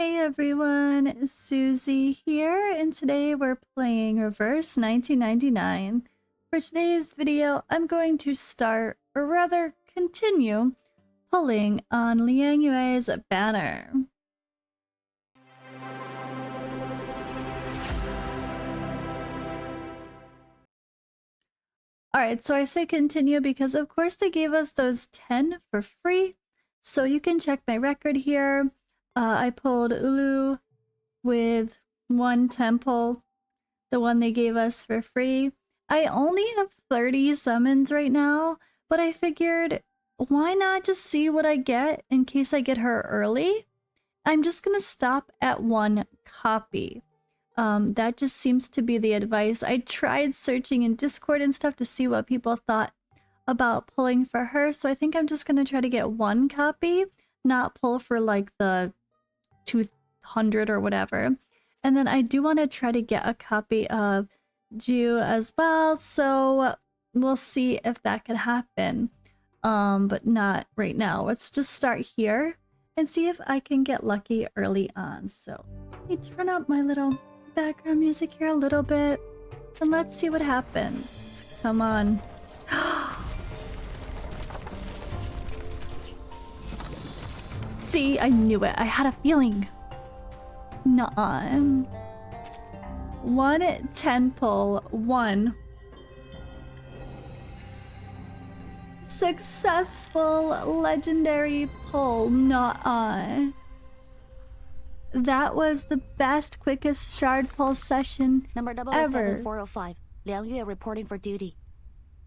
Hey everyone, Suzi here, and today we're playing Reverse 1999. For today's video, I'm going to start, or rather continue, pulling on Liang Yue's banner. Alright, so I say continue because of course they gave us those 10 for free, so you can check my record here. I pulled Ulu with one temple, the one they gave us for free. I only have 30 summons right now, but I figured why not just see what I get in case I get her early? I'm just gonna stop at one copy. That just seems to be the advice. I tried searching in Discord and stuff to see what people thought about pulling for her, so I think I'm just gonna try to get one copy, not pull for like the 200 or whatever. And then I do want to try to get a copy of Ju as well, so we'll see if that could happen. But not right now. Let's just start here and see if I can get lucky early on. So let me turn up my little background music here a little bit and let's see what happens. Come on. See, I knew it. I had a feeling. Nuh-uh. 1 10 pull, 1. Successful legendary pull, nuh-uh. That was the best, quickest shard pull session Number ever. 07405, Liang Yue reporting for duty.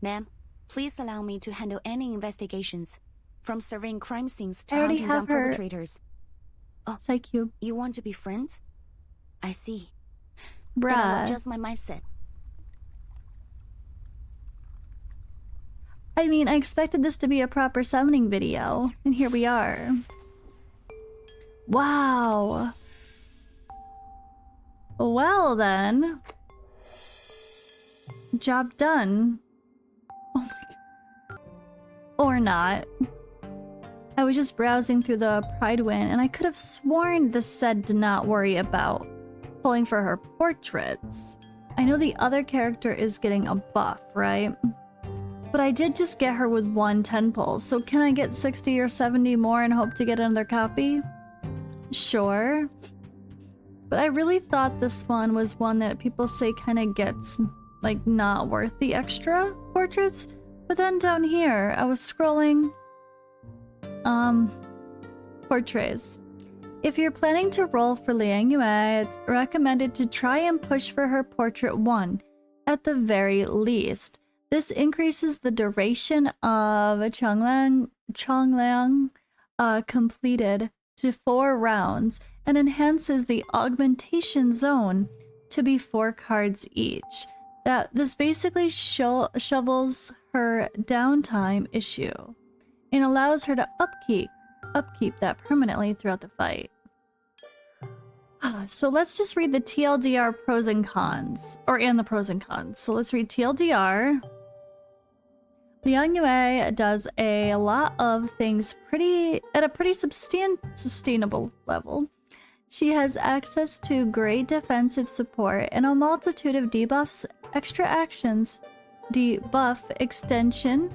Ma'am, please allow me to handle any investigations, from surveying crime scenes to hunting down perpetrators. Oh, Psycube. You want to be friends? I see. Bruh. Then I'll adjust my mindset. I mean, I expected this to be a proper summoning video, and here we are. Wow. Well then. Job done. Oh my god. Or not. I was just browsing through the Pride Win, and I could have sworn this said to not worry about pulling for her portraits. I know the other character is getting a buff, right? But I did just get her with 1 10 pulls, so can I get 60 or 70 more and hope to get another copy? Sure. But I really thought this one was one that people say kind of gets, like, not worth the extra portraits. But then down here, I was scrolling... portraits. If you're planning to roll for Liang Yue, it's recommended to try and push for her portrait 1, at the very least. This increases the duration of Chonglang completed to 4 rounds and enhances the augmentation zone to be 4 cards each. This basically shovels her downtime issue and allows her to upkeep that permanently throughout the fight. So let's just read the TLDR pros and cons, and the pros and cons. So let's read TLDR. Liang Yue does a lot of things at a pretty sustainable level. She has access to great defensive support and a multitude of debuffs, extra actions, debuff extension,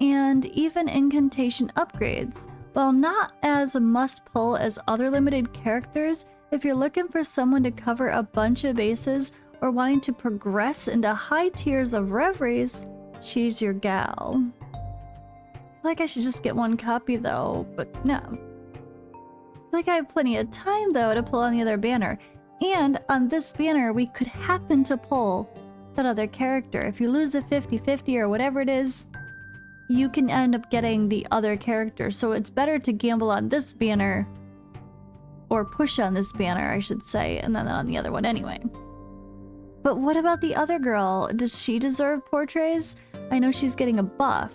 and even incantation upgrades. While not as must-pull as other limited characters, if you're looking for someone to cover a bunch of bases or wanting to progress into high tiers of reveries, she's your gal. I feel like I should just get 1 copy though, but no. I feel like I have plenty of time though to pull on the other banner. And on this banner, we could happen to pull that other character. If you lose a 50-50 or whatever it is, you can end up getting the other character. So it's better to gamble on this banner, or push on this banner, I should say, and then on the other one anyway. But what about the other girl? Does she deserve portraits? I know she's getting a buff.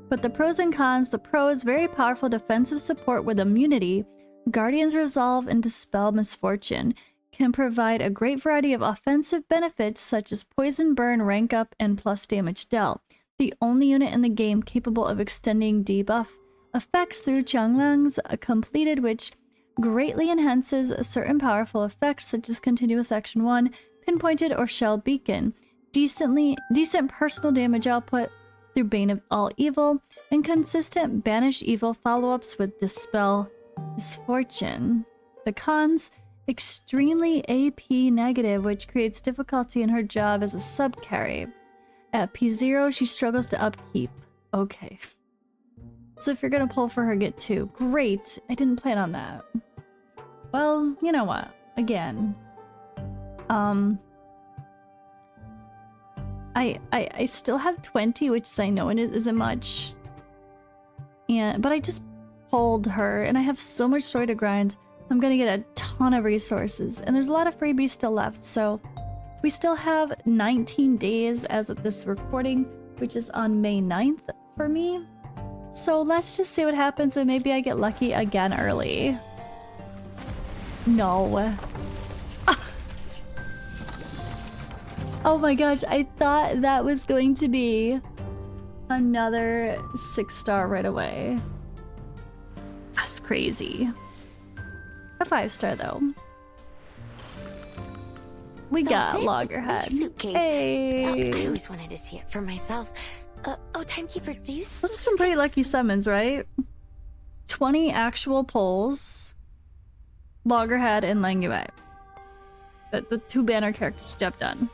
But the pros and cons, the pros, very powerful defensive support with immunity, Guardian's Resolve and Dispel Misfortune, can provide a great variety of offensive benefits such as poison burn, rank up, and plus damage dealt. The only unit in the game capable of extending debuff effects through Changlang's completed, which greatly enhances certain powerful effects such as continuous action 1, pinpointed or shell beacon, decent personal damage output through Bane of All Evil, and consistent banish evil follow-ups with Dispel Misfortune. The cons: extremely AP negative, which creates difficulty in her job as a sub-carry. At P0, she struggles to upkeep. Okay. So if you're gonna pull for her, get 2. Great! I didn't plan on that. Well, you know what? Again. I still have 20, which I know it isn't much. But I just pulled her, and I have so much story to grind. I'm gonna get a ton of resources, and there's a lot of freebies still left, so we still have 19 days as of this recording, which is on May 9th for me. So let's just see what happens, and maybe I get lucky again early. No. Oh my gosh, I thought that was going to be another 6-star right away. That's crazy. A 5-star though. We got Loggerhead. Suitcase. Hey. Oh, I always wanted to see it for myself. Oh, Timekeeper, do you? Those are some pretty lucky summons, right? 20 actual pulls. Loggerhead and Liang. The 2 banner characters job done.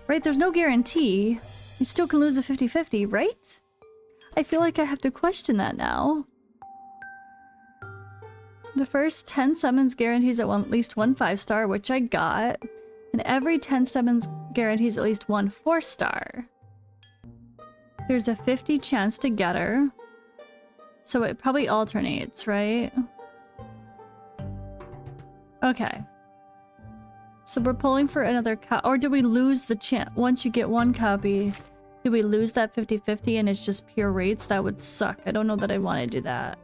Right? There's no guarantee. You still can lose a 50-50, right? I feel like I have to question that now. The first 10 summons guarantees at least 1 5-star, which I got. And every 10 summons guarantees at least 1 4-star. There's a 50 chance to get her. So it probably alternates, right? Okay. So we're pulling for another or do we lose the chance? Once you get 1 copy, do we lose that 50-50 and it's just pure rates? That would suck. I don't know that I want to do that.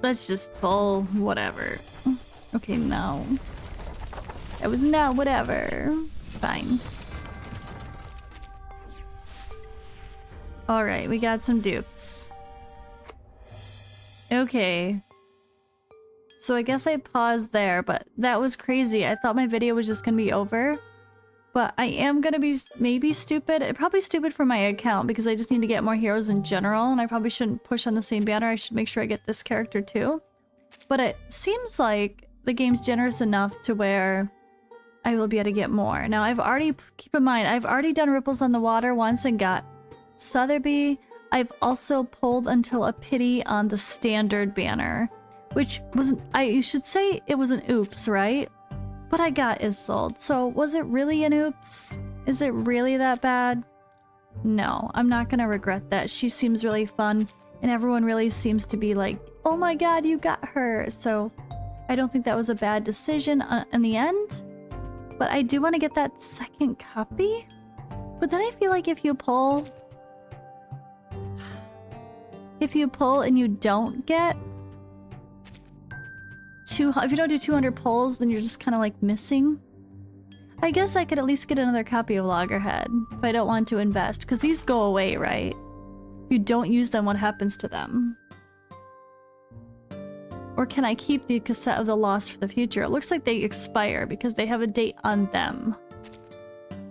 Let's just pull whatever. Okay, no. It was not whatever. It's fine. Alright, we got some dupes. Okay. So I guess I paused there, but that was crazy. I thought my video was just gonna be over. But I am gonna be maybe stupid. Probably stupid for my account because I just need to get more heroes in general, and I probably shouldn't push on the same banner. I should make sure I get this character too. But it seems like the game's generous enough to where I will be able to get more. Now keep in mind, I've already done Ripples on the Water once and got Sotheby. I've also pulled until a pity on the standard banner. Which wasn't, you should say it was an oops, right? But I got Isolde, so was it really an oops? Is it really that bad? No, I'm not gonna regret that. She seems really fun, and everyone really seems to be like, oh my god, you got her! So I don't think that was a bad decision in the end. But I do want to get that 2nd copy. But then I feel like if you pull and you don't get if you don't do 200 pulls, then you're just kind of like missing. I guess I could at least get another copy of Loggerhead if I don't want to invest, because these go away, right? If you don't use them, what happens to them? Or can I keep the cassette of the Lost for the future? It looks like they expire because they have a date on them.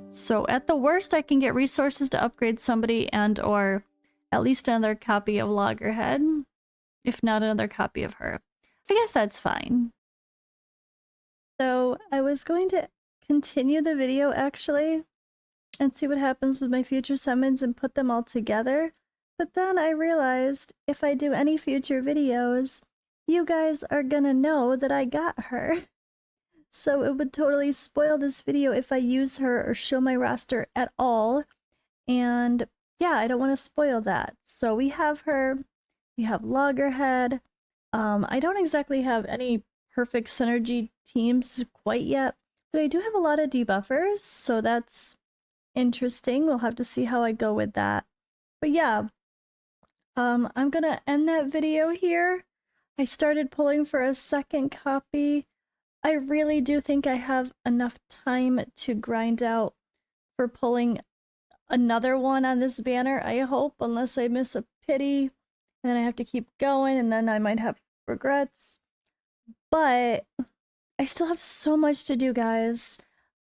So at the worst, I can get resources to upgrade somebody and or at least another copy of Loggerhead, if not another copy of her. I guess that's fine. So I was going to continue the video actually and see what happens with my future summons and put them all together. But then I realized if I do any future videos, you guys are gonna know that I got her. So it would totally spoil this video if I use her or show my roster at all. And yeah, I don't want to spoil that. So we have her, we have Loggerhead. I don't exactly have any perfect synergy teams quite yet, but I do have a lot of debuffers, so that's interesting. We'll have to see how I go with that. But yeah, I'm gonna end that video here. I started pulling for a 2nd copy. I really do think I have enough time to grind out for pulling another one on this banner, I hope, unless I miss a pity. And then I have to keep going, and then I might have regrets. But I still have so much to do, guys.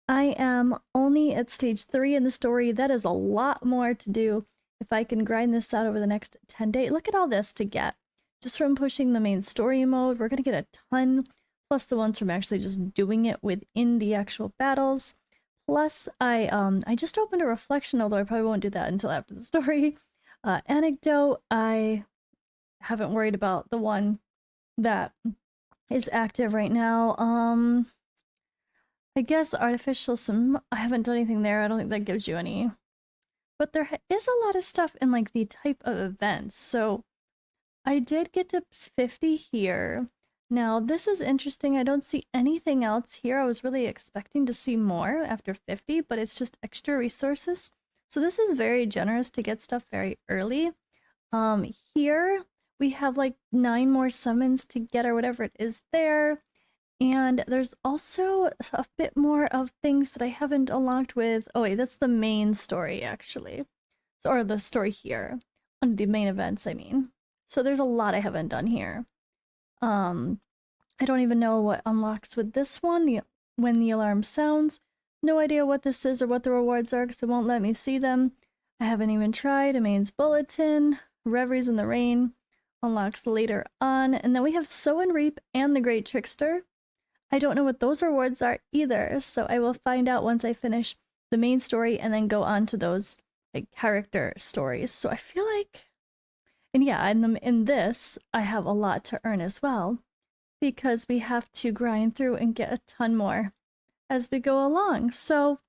I am only at stage 3 in the story. That is a lot more to do if I can grind this out over the next 10 days. Look at all this to get. Just from pushing the main story mode, we're going to get a ton. Plus the ones from actually just doing it within the actual battles. Plus, I just opened a reflection, although I probably won't do that until after the story. Anecdote, I haven't worried about the one that is active right now. I guess artificial I haven't done anything there. I don't think that gives you any. But there is a lot of stuff in like the type of events. So I did get to 50 here. Now this is interesting. I don't see anything else here. I was really expecting to see more after 50, but it's just extra resources. So this is very generous to get stuff very early. Here we have like 9 more summons to get or whatever it is there. And there's also a bit more of things that I haven't unlocked with... Oh wait, that's the main story actually. Or the story here. On the main events, I mean. So there's a lot I haven't done here. I don't even know what unlocks with this one, when the alarm sounds. No idea what this is or what the rewards are because it won't let me see them. I haven't even tried. Amain's Bulletin, Reveries in the Rain, unlocks later on. And then we have Sow and Reap and the Great Trickster. I don't know what those rewards are either, so I will find out once I finish the main story and then go on to those like character stories. So I feel like, and yeah, in this, I have a lot to earn as well, because we have to grind through and get a ton more as we go along. So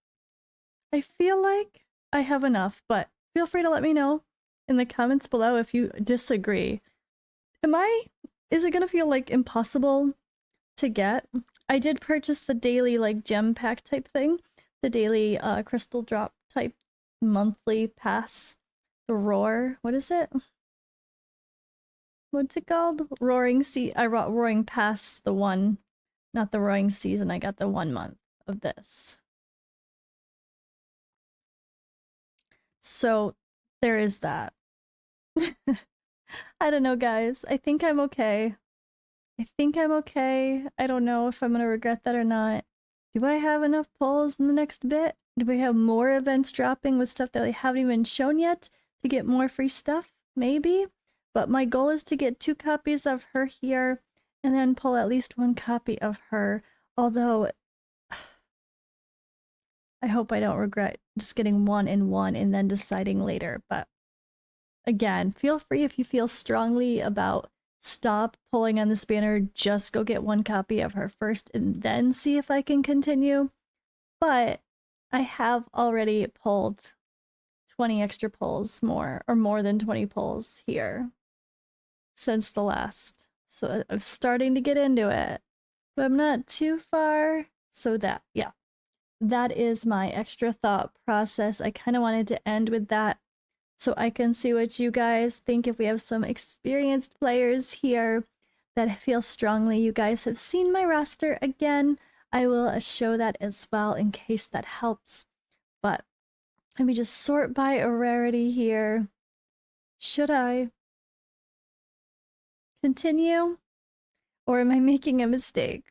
I feel like I have enough, but feel free to let me know in the comments below if you disagree. Is it gonna feel like impossible to get? I did purchase the daily like gem pack type thing, the daily crystal drop type monthly pass, the roar, what is it? What's it called? Roaring Sea. I brought Roaring Pass, the one, not the Roaring Season. I got the 1 month of this. So there is that. I don't know, guys. I think I'm okay. I think I'm okay. I don't know if I'm gonna regret that or not. Do I have enough polls in the next bit? Do we have more events dropping with stuff that I haven't even shown yet to get more free stuff? Maybe. But my goal is to get 2 copies of her here and then pull at least 1 copy of her. Although, I hope I don't regret just getting 1 and 1 and then deciding later. But again, feel free if you feel strongly about stop pulling on this banner, just go get 1 copy of her first and then see if I can continue. But I have already pulled 20 extra pulls more, or more than 20 pulls here since the last. So I'm starting to get into it, but I'm not too far. So that, yeah, that is my extra thought process. I kind of wanted to end with that so I can see what you guys think. If we have some experienced players here that feel strongly, you guys have seen my roster again, I will show that as well in case that helps. But let me just sort by a rarity here. Should I continue? Or am I making a mistake?